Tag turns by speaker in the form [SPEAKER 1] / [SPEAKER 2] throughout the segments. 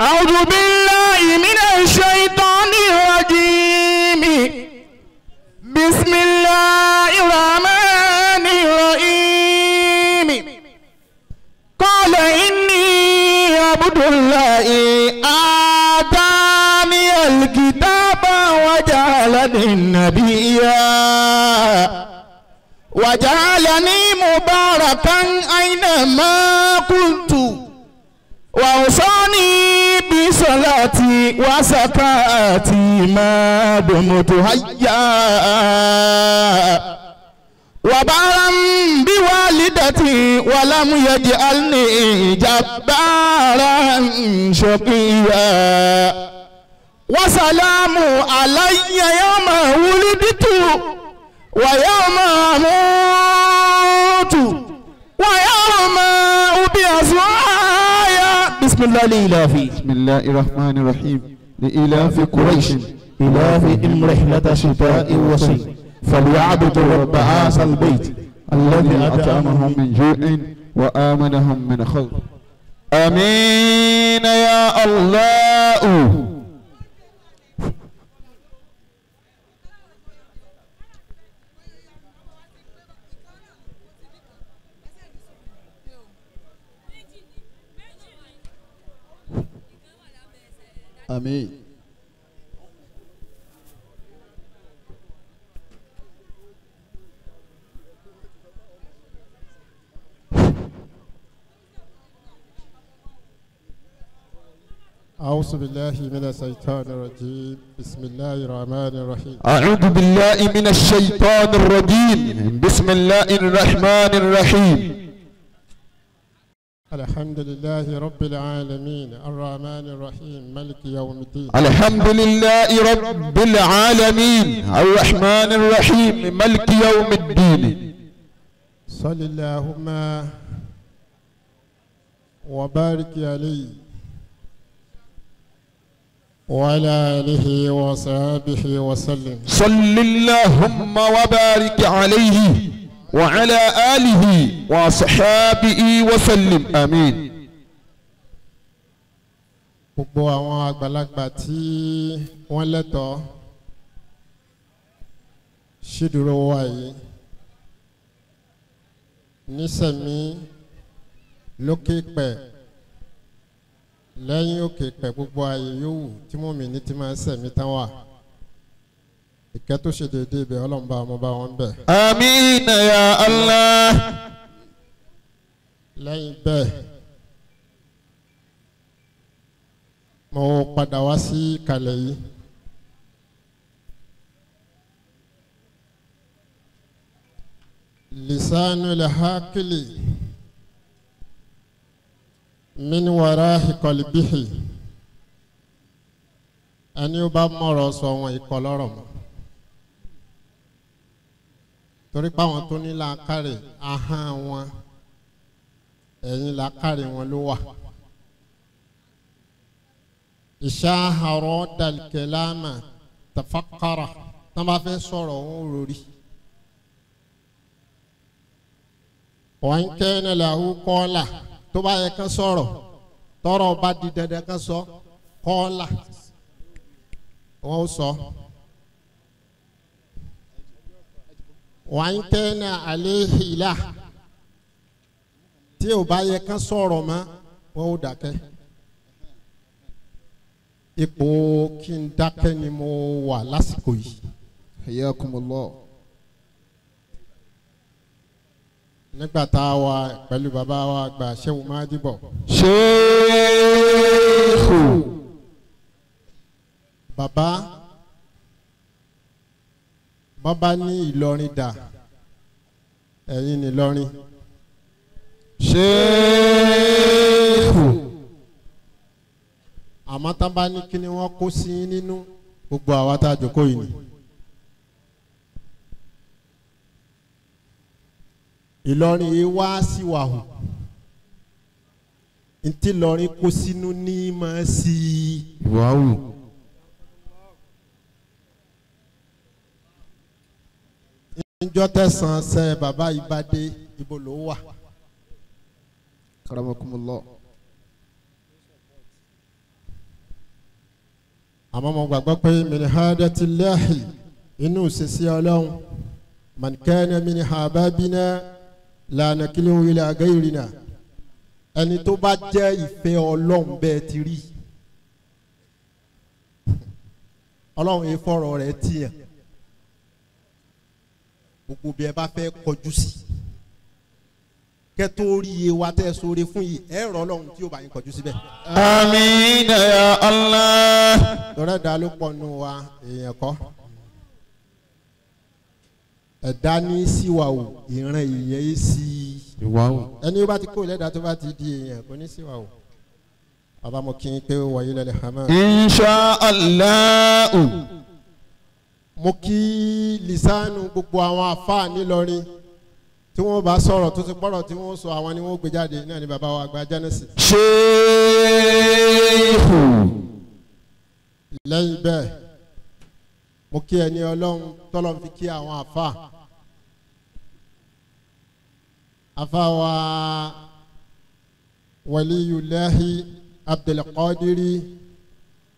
[SPEAKER 1] أعوذ بالله من الشيطان الرجيم. بسم الله الرحمن الرحيم. قال إني عبد الله آتاني الكتاب وجعلني نبيا وجعلني مباركا أينما كنت وأوصاني بصلاتي وزكاتي ما دمت حيا وبارا بوالدتي ولم يجعلني جبارا شقيا وسلام علي يوم ولدت ويوم أموت ويوم أبعث حيا. بسم الله الإلافي.
[SPEAKER 2] بسم الله الرحمن الرحيم. لإلاف قريش
[SPEAKER 1] إلافهم رحلة شتاء وصيف فليعبدوا رب هذا البيت
[SPEAKER 2] الذي أطعمهم من جوع وآمنهم من خوف. آمين يا الله.
[SPEAKER 3] آمين. أعوذ بالله من الشيطان الرجيم. بسم الله الرحمن الرحيم.
[SPEAKER 2] أعوذ بالله من الشيطان الرجيم. بسم الله الرحمن الرحيم.
[SPEAKER 3] الحمد لله رب العالمين الرحمن الرحيم مالك يوم الدين.
[SPEAKER 2] الحمد لله رب العالمين الرحمن الرحيم مالك يوم الدين.
[SPEAKER 3] صل اللهم وبارك عليه وعلى آله وصحبه وسلم.
[SPEAKER 2] صل اللهم وبارك عليه وعلى آله وصحابه وسلم. آمين.
[SPEAKER 3] gbogbo àwọn àgbàlagbà tí wọ́n lẹ́tọ̀ọ́ ṣídúró wa yìí nísẹ̀mí lókè pẹ̀ lẹ́yìn òkè pẹ̀ gbogbo ààyè yòówù tí mùmínì ti máa ń sẹ̀mí tán wà ìkẹ́ tó ṣe déédéé ibẹ̀ ọlọ́mọba ọmọba wọn bẹ̀.
[SPEAKER 2] آمين يا الله.
[SPEAKER 3] lẹ́yìn bẹ́ẹ̀ mo padà wá sí kalẹ̀ yìí lisanul hakili min warahi qalbihi ẹni ó bá mọ̀rọ̀ sọ wọn ikọ̀ lọ́rọ̀ mọ́ torí pé àwọn tó ní làákàrè ahọ́n wọn ẹ̀yìn làákàrè wọn ló wà. ìṣàhàrọ̀ dàlkẹ́lámà tafakara tán bá fẹ́ sọ̀rọ̀ wọn rori. wọ́n kẹ́ni làwù kọ́là tó bá yẹ kán sọ̀rọ̀ tọrọ bá di dandan kán sọ kọ́là wọ́n ó sọ. wọ́n kẹ́ni àléhìlá tí ò bá yẹ kán sọ̀rọ̀ mọ́ wọ́n ó dákẹ́. ipò kí n dákẹ́ ni mo wà lásìkò yìí.
[SPEAKER 2] Hayyakumullah.
[SPEAKER 3] nígbà tá a wà pẹ̀lú bàbá wa gba Shehu Madibo.
[SPEAKER 2] Sheikhu.
[SPEAKER 3] bàbá ní Ìlọrin dà ẹ̀yin ní Ìlọrin.
[SPEAKER 2] Sheikhu.
[SPEAKER 3] àmọ́ tá bá ní kí ni wọ́n kó sí nínú gbogbo àwa tá a jókòó yìí ni. Ìlọrin yìí wá sí wàhù ntí Ìlọrin kó sínú ní máa sí
[SPEAKER 2] wàhù.
[SPEAKER 3] níjọ́ tẹ̀sán ṣe bàbá ìbàdí ibo ló wà.
[SPEAKER 2] Karamakumullah.
[SPEAKER 3] àmọ́ mo gbàgbọ́ pé min hadatillahi inú sisi ọlọ́run man kana min hababina la nakilu ila gayrina ẹni tó bá jẹ́ ìfẹ́ ọlọ́run bẹ́ẹ̀ ti rí ọlọ́run yìí fọ̀rọ̀ rẹ̀ tiẹ̀ gbogbo bí ẹ bá fẹ́ kọjú sí kẹ́tó rí iye wa tẹ́ sóore fún yìí ẹ rọ ọlọ́run tí ó bá yín kọjú síbẹ̀.
[SPEAKER 2] àmín ya Allah.
[SPEAKER 3] lọ́rẹ́ dá ló pọ̀ nù wa èèyàn kọ́ ẹ̀dá ní síwá o ìran èèyàn yìí sí
[SPEAKER 2] ìwà o.
[SPEAKER 3] ẹni ó bá ti kó lẹ́dàá tó bá ti di èèyàn kò ní síwá o. bàbá mo kí n pé wàyí lẹ́lẹ̀ hàmá.
[SPEAKER 2] insha Allah.
[SPEAKER 3] mo kí lisanu gbogbo àwọn àfáà nílọrin tí wọ́n bá sọ̀rọ̀ tó ti pọ̀rọ̀ tí wọ́n sọ àwọn ni wọ́n gbé jáde náà ni bàbá wa àgbà jẹ́nẹ́sì.
[SPEAKER 2] ṣéèfù.
[SPEAKER 3] lẹ́yìn bẹ́ẹ̀ mo kí ẹni ọlọ́run tọ́lọ́ fi kí àwọn àfáà àfáà wa waliyulahi abdulkadiri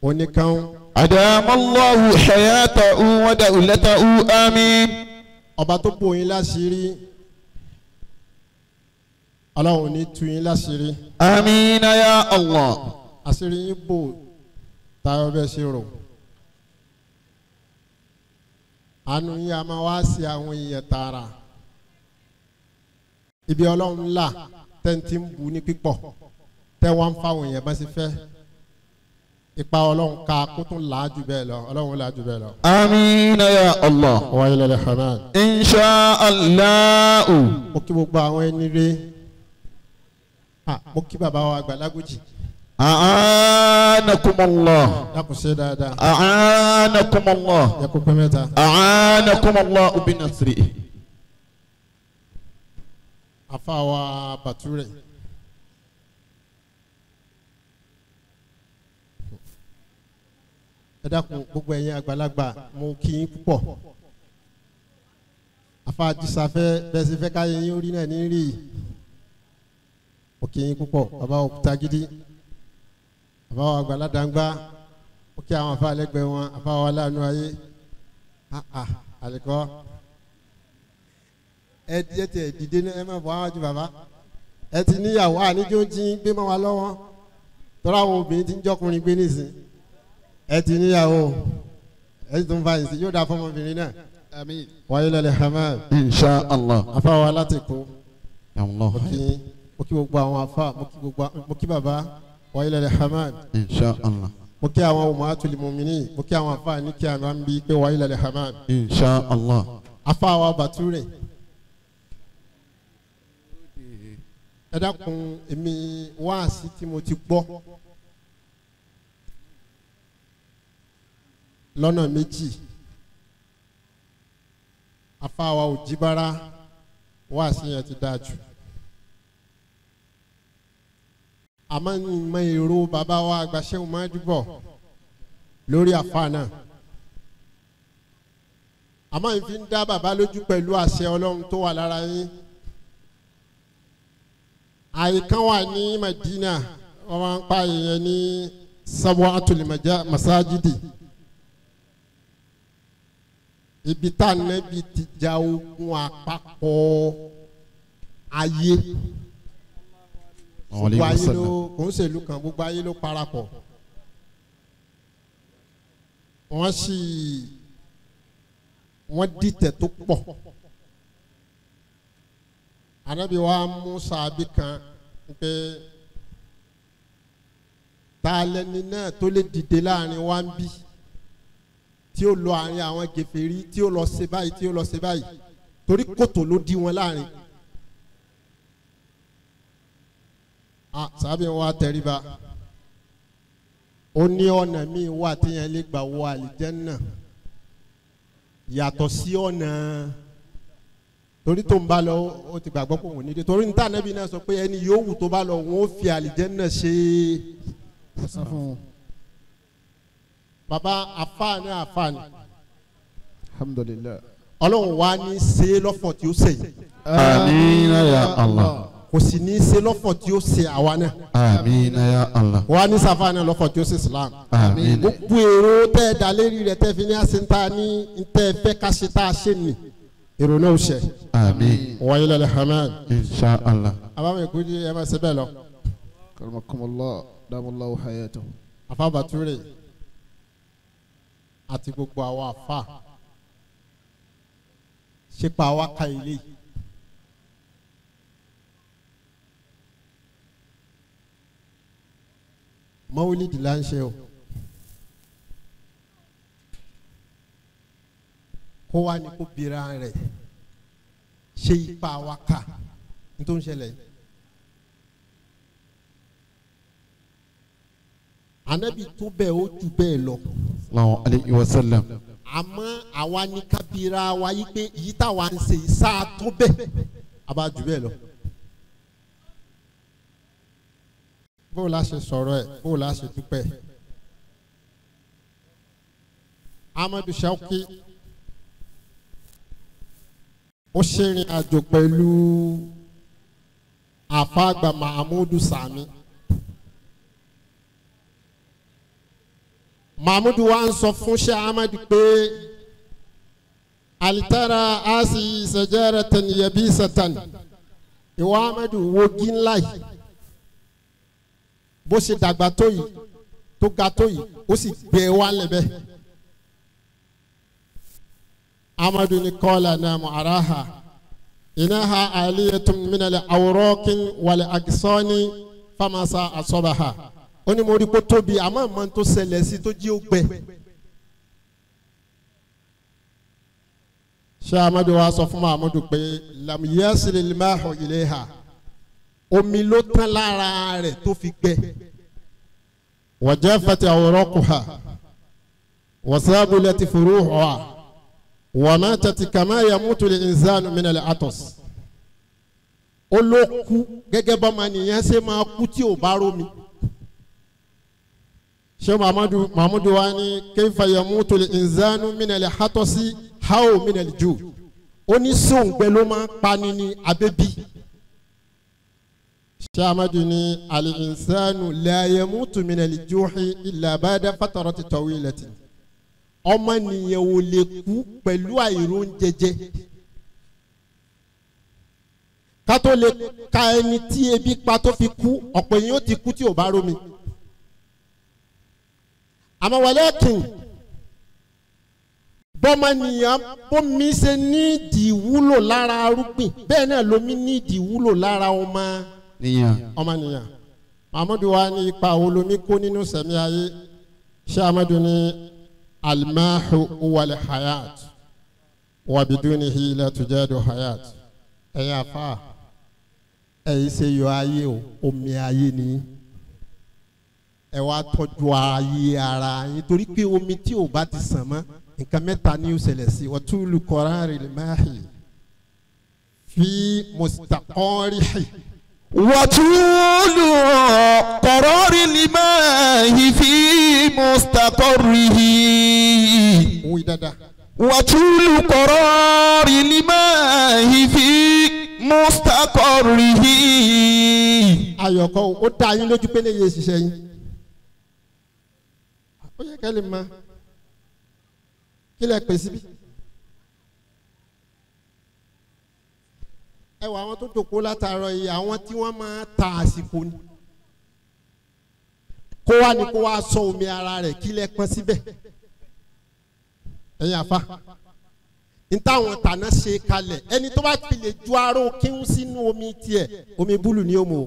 [SPEAKER 3] oníkan.
[SPEAKER 2] adamallahu hayatahu wa dawlatahu àmín.
[SPEAKER 3] ọba tó bò yín láṣìírí ọlọ́run ní tú yín láṣìírí.
[SPEAKER 2] àmín ya Allah.
[SPEAKER 3] àṣírí yín bò táyọ̀ bẹ́ẹ̀ ṣe rò. àánú yín a máa wá sí àwọn èèyàn tààrà. ibi ọlọ́run ńlá tẹ́ǹtì ń bu ní pípọ̀ tẹ́ wọ́n ń fáwọn èèyàn bá ṣe fẹ́. ipa ọlọ́run ká kó tún là á jù bẹ́ẹ̀ lọ ọlọ́run là á jù bẹ́ẹ̀ lọ.
[SPEAKER 2] àmín ya Allah.
[SPEAKER 3] wa ilal hamad.
[SPEAKER 2] insha Allah.
[SPEAKER 3] mo kí gbogbo àwọn ẹni rẹ mo kí bàbá wa Àgbàlágùjì.
[SPEAKER 2] a'anakumullah.
[SPEAKER 3] dákun ṣe dáadáa.
[SPEAKER 2] a'anakumullah.
[SPEAKER 3] yẹ kó pẹ́ mẹ́ta.
[SPEAKER 2] a'anakumullah bi nasri.
[SPEAKER 3] afa wa Bature. ẹ dákun gbogbo ẹ̀yin àgbàlagbà mo kí yín púpọ̀. afa àdìsàfẹ́ bẹ́ẹ̀ sì fẹ́ káyé yín orí náà ní rí i. mo kí yín púpọ̀ bàbá Òkútagidi bàbá wa Àgbàládàngbá mo kí àwọn afa alẹ́gbẹ̀ẹ́ wọn afa wa Láàánú Ayé àlẹ́kọ́ ẹ díẹ̀ tẹ̀ dìde náà ẹ má bọ̀ àwọn àjù bàbá ẹ ti níyàwó àníjó tí ń gbé mọ́ wa lọ́wọ́ tọ́lá àwọn obìnrin ti ń jọkùnrin gbé nísìn ẹ ti níyàwó ẹ ti tún fa ìsìn yóò dá fọmọbìnrin náà àmín wáyé lẹ́lẹ̀ hamad
[SPEAKER 2] insha Allah.
[SPEAKER 3] afa wa láti kú
[SPEAKER 2] Allah.
[SPEAKER 3] mo kí gbogbo àwọn afa mo kí bàbá wáyé lẹ́lẹ̀ hamad
[SPEAKER 2] insha Allah.
[SPEAKER 3] mo kí àwọn ummatul mu'minin mo kí àwọn afa ní kí àwọn ń bí pé wáyé lẹ́lẹ̀ hamad
[SPEAKER 2] insha Allah.
[SPEAKER 3] afa wa Bature. ẹ dákun èmi wáàsí tí mo ti gbọ́ lọ́nà méjì afáwa Òjìbára wáàsí yẹn ti dáa jù àmọ́ ní ìmọ̀ èrò bàbá wa àgbàṣẹ́wò máa dúbọ̀ lórí àfa náà àmọ́ ìfi ń dá bàbá lójú pẹ̀lú àṣẹ Ọlọ́run tó wà lára yín. àyíkan wà ní Madina wọ́n máa ń pa èèyàn ní sab'atul masajidi ibi tá nẹ́bi ti ja ogun àpapọ̀ ayé gbogbo ayé ló kò ń ṣèlú kan gbogbo ayé ló parapọ̀ wọ́n dìtẹ̀ tó pọ̀. Ànábì wa mú sàbí kan pé ta lẹni náà tó lè dìde láàrin wa ń bí tí ó lọ àárín àwọn gèfèrí tí ó lọ ṣe báyìí tí ó lọ ṣe báyìí torí kòtò ló dí wọn láàrin. sàbí wa tẹríba ó ní ọ̀nà míì wà téèyàn lè gbà wọ àlìjẹ́nnà yàtọ̀ sí ọ̀nà torí tó ń bá lọ ó ti gbàgbọ́ pé òun ní dé torí níta Ànábì náà sọ pé ẹni yòówù tó bá lọ òun ó fi àlìjẹ́nnà ṣe baba àfáàní
[SPEAKER 1] alhamdulillah.
[SPEAKER 3] Ọlọ́run wa ní ṣe lọ́fọ̀ tí ó sẹ́yìn.
[SPEAKER 2] àmín ya Allah.
[SPEAKER 3] kò sì ní í ṣe lọ́fọ̀ tí ó ṣe àwa náà.
[SPEAKER 2] آمين يا الله.
[SPEAKER 3] wà á ní sàfà náà lọ́fọ̀ tí ó ṣe Islam.
[SPEAKER 2] آمين.
[SPEAKER 3] gbogbo èrò tẹ́ ẹ dá lérí rẹ̀ tẹ́ fi ní àṣetá ní tẹ́ ẹ fẹ́ ká ṣe tá a ṣe nì èrò náà ó ṣe.
[SPEAKER 2] آمين.
[SPEAKER 3] wáyé lọ́lẹ̀ hamad.
[SPEAKER 2] إن شاء الله.
[SPEAKER 3] àbámu ìkújú ẹ máa ṣe bẹ́ẹ̀ lọ.
[SPEAKER 1] karamakumullah damallahu hayatahu.
[SPEAKER 3] afa Bature àti gbogbo àwọn afa ṣe pa àwa ka ilé yìí. mawulidi la ń ṣe o kó wá ní kó bira rẹ̀ ṣe ipa wa ká n tó ń ṣẹlẹ̀ yìí. anabi tó bẹ́ẹ̀ ó ju bẹ́ẹ̀ lọ.
[SPEAKER 2] الله عليه وسلم.
[SPEAKER 3] àmọ́ àwa ní ká bira wa yí pé yìí táwa ń ṣe sáà tó bẹ́ẹ̀ a bá ju bẹ́ẹ̀ lọ. bó la ṣe sọ̀rọ̀ ẹ̀ bó la ṣe dúpẹ́. Amadu Shauki ó ṣèrìn àjò pẹ̀lú àfàgbà Mahamudu Sami. Mahamudu wa ń sọ fún Sheikh Ahmad pé alitara asi sajaratan yabisatan ìwà Ahmadu wogi ńlá yìí bó ṣe dàgbà tó yìí tó ga tó yìí ó sì gbé wá lẹ́bẹ̀. Amadu ni kọ́lá náà mu araha inaha aliyatun minale awurokin wale agisọ́ni famasa asọ́baha ó ní mo rí kó tóbi àmọ́ àmọ́ tó ṣẹlẹ̀ sí tó jí ó gbẹ. ṣé Amadu wa sọ fún Mahamudu pé lam yasiri limahu ileha omi ló tán lára rẹ̀ tó fi gbẹ. wajafati awraquha wasabulati furuha wamatati kama yamutu al-insanu min al-atas. ó ló kú gẹ́gẹ́ bá ma nìyẹn ṣe máa kú tí ò bá rómi. ṣé Mahamudu wa ni kayfa yamutu al-insanu min al-atasi haw min al-ju. ó ní sóńgbẹ ló máa ń pani ní abẹ́bí. Shamadu ni al-insanu la yamutu min al-juhi illa ba'da fatarati tawilati. Ọmọ nìyẹn ò lè kú pẹ̀lú àìróúnjẹjẹ. Ká tó lè ka ẹni tí ebi pa tó fi kú ọ̀pọ̀ èèyàn ó ti kú tí ò bá rómi. Àmọ́ walakin bọ́mọ nìyẹn bómi ṣe ní ìdíwúlò lára arúgbìn bẹ́ẹ̀ náà lómi ní ìdíwúlò lára ọmọ ọmọnìyàn. Mahamudu wa ní ipa olómi kó nínú sẹ̀mí ayé. Ṣé Amadu ní alimahu wàlẹ̀ hayat wà bidunihi la tujadu hayat. ẹ̀yin afa ẹ̀yin ṣe yọ ayé o omi ayé ni ẹ wá tọ́jú ayé ara yín torí pé omi tí ò bá ti sàn mọ́ nǹkan mẹ́ta ní ó ṣẹlẹ̀ sí wa tulu qarari limahi fi mustaqarihi.
[SPEAKER 1] وطول قرار الماء في مستقره وطول قرار الماء في مستقره.
[SPEAKER 3] ayọ̀kọ́ ó dá yín lójú pé lè yé ṣiṣẹ́ yín ó yẹ kẹ́ lè mọ̀ kí lè pè síbí. ẹ wọ àwọn tó jókòó látàárọ̀ yìí àwọn tí wọ́n máa ta àsìkò ni kó wá ní kó wá sọ omi ara rẹ̀ kí lẹ pọ́n síbẹ̀ ẹ̀yin àfa n táwọn tàná ṣe kalẹ̀ ẹni tó bá fi lè ju aró kíhún sínú omi tiẹ̀ omi búlù ni ó mu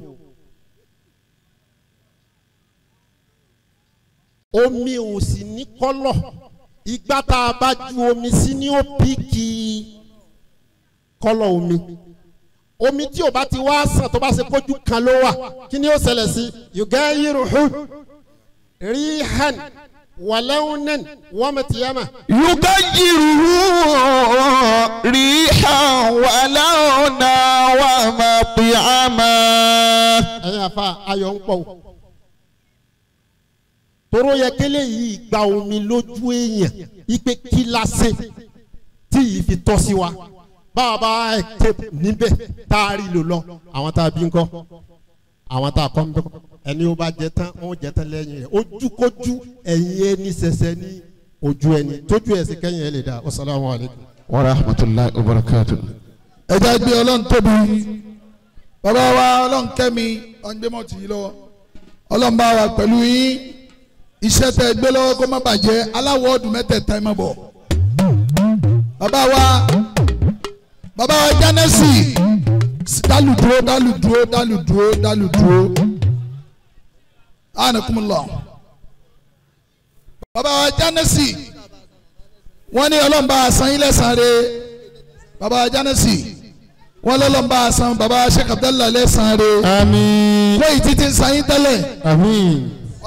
[SPEAKER 3] omi ò sì ní kọ́lọ̀ ìgbà tá a bá ju omi sí ní ó píkì kọ́lọ̀ omi tí o bá ti wá sàn tó bá ṣe kójú kan ló wà kí ni ó ṣẹlẹ̀ sí yugayiruhu rihan walawnan wa matiyama.
[SPEAKER 1] yugayiruhu rihan walawnan wa matiyama.
[SPEAKER 3] ẹ̀yin àfa ayọ̀ ń pọ̀ o toro yẹ kele yìí gba omi lójú èèyàn ipe kí la ṣe tí yìí fi tọ́ sí wa bàbá escape níbẹ̀ tá a rí lò lọ àwọn tá a bí ń kọ́ àwọn tá a kọ́ ń bẹ́ ẹni ó bá jẹ tán ó jẹ tán lẹ́yìn rẹ̀ ojúkójú ẹ̀yìn ẹni sẹ̀sẹ̀ ní ojú ẹni tójú ẹ̀ sí kẹ́yìn ẹ̀ lè dá wasalaamu alaykum.
[SPEAKER 2] wa rahmatulahi wa barakatuh.
[SPEAKER 4] ẹ jẹ́ gbé ọlọ́run tóbi bàbá wa ọlọ́run kẹ́mi ọ̀ngbẹ́mọ̀ tì í lọ́wọ́ ọlọ́run bá wa pẹ̀lú yín iṣẹ́ tẹ gbé lọ́wọ́ kó má bàjẹ́ aláwọ̀ ọdún mẹ́tẹ̀ẹ̀ta ẹ̀ má bọ̀ bàbá wa Jánẹ́sì dálùdúró anakumullah bàbá wa Jánẹ́sì wọ́n ní ọlọ́run bá san yín lẹ́san rẹ̀ bàbá wa Jánẹ́sì wọ́n lọ́lọ́run bá san bàbá wa Sheikh Abdallah lẹ́san rẹ̀
[SPEAKER 2] àmín.
[SPEAKER 4] lẹ́yìn títí san yín tẹ́lẹ̀
[SPEAKER 2] àmín.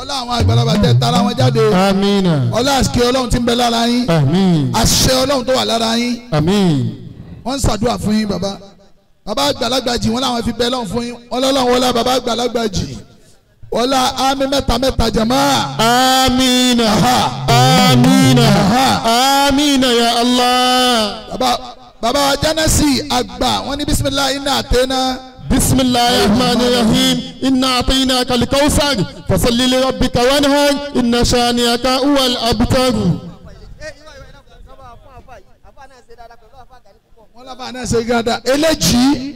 [SPEAKER 4] ọlá àwọn àgbàlagbà tẹ tara wọn jáde
[SPEAKER 2] àmín.
[SPEAKER 4] ọlá àṣìkè ọlọ́run tí ń bẹ lára yín
[SPEAKER 2] àmín.
[SPEAKER 4] àṣẹ ọlọ́run tó wà lára yín
[SPEAKER 2] àmín.
[SPEAKER 4] wọ́n ń ṣàdúrà fún yín bàbá àgbàlagbà jì wọ́n làwọn fi bẹ lọ́run fún yín wọ́n lọ́lọ́run wọlé bàbá àgbàlagbà jì wọlá àmì mẹ́ta jama.
[SPEAKER 2] àmín. àmín. àmín ya Allah.
[SPEAKER 4] bàbá Jánẹ́sì àgbà wọ́n ní bisimilahi iná àtẹ́ná.
[SPEAKER 2] بسم الله الرحمن الرحيم إنا أعطيناك الكوثر فصل لربك وانهر إن شانئك هو الأبتر.
[SPEAKER 4] wọ́n lábàá náà ṣe gàdá eléjì.